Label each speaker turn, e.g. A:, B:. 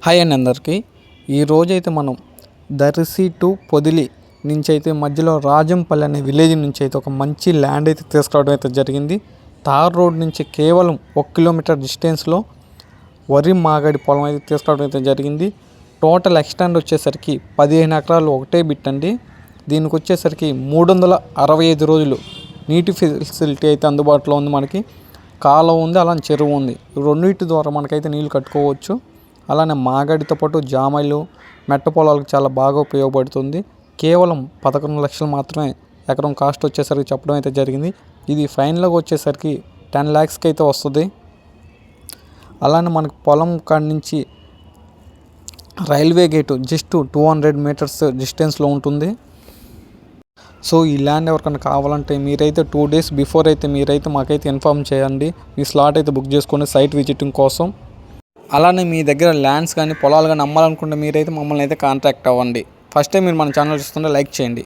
A: Hi అండి అందరికీ. ఈరోజైతే మనం దర్శి టు పొదిలి నుంచి అయితే మధ్యలో రాజంపల్లి అనే విలేజ్ నుంచి అయితే ఒక మంచి ల్యాండ్ అయితే తీసుకురావడం అయితే జరిగింది. తార్ రోడ్ నుంచి కేవలం 1 కిలోమీటర్ డిస్టెన్స్లో వరి మాగడి పొలం అయితే తీసుకురావడం అయితే జరిగింది. టోటల్ ఎక్స్టెండ్ వచ్చేసరికి 15 ఎకరాలు ఒకటే బిట్ అండి. దీనికి వచ్చేసరికి 365 రోజులు నీటి ఫెసిలిటీ అయితే అందుబాటులో ఉంది. మనకి కాలువ ఉంది, అలానే చెరువు ఉంది. రెండింటి ద్వారా మనకైతే నీళ్ళు కట్టుకోవచ్చు. అలానే మాగడితో పాటు జామలు, మెట్ట పొలాలకు చాలా బాగా ఉపయోగపడుతుంది. కేవలం 11 లక్షలు మాత్రమే ఎకరం కాస్ట్ వచ్చేసరికి చెప్పడం అయితే జరిగింది. ఇది ఫైనల్గా వచ్చేసరికి 10 lakhsకి అయితే వస్తుంది. అలానే మనకు పొలం కాడి నుంచి రైల్వే గేటు జస్ట్ 200 మీటర్స్ డిస్టెన్స్లో ఉంటుంది. సో ఈ ల్యాండ్ ఎవరికైనా కావాలంటే మీరైతే 2 days బిఫోర్ అయితే మీరైతే మాకైతే ఇన్ఫార్మ్ చేయండి. మీ స్లాట్ అయితే బుక్ చేసుకొని సైట్ విజిటింగ్ కోసం. అలానే మీ దగ్గర ల్యాండ్స్ కానీ పొలాలు కానీ అమ్మాలనుకుంటే మీరైతే మమ్మల్ని అయితే కాంటాక్ట్ అవ్వండి. ఫస్ట్ టైం మీరు మన ఛానల్ చూస్తుంటే లైక్ చేయండి.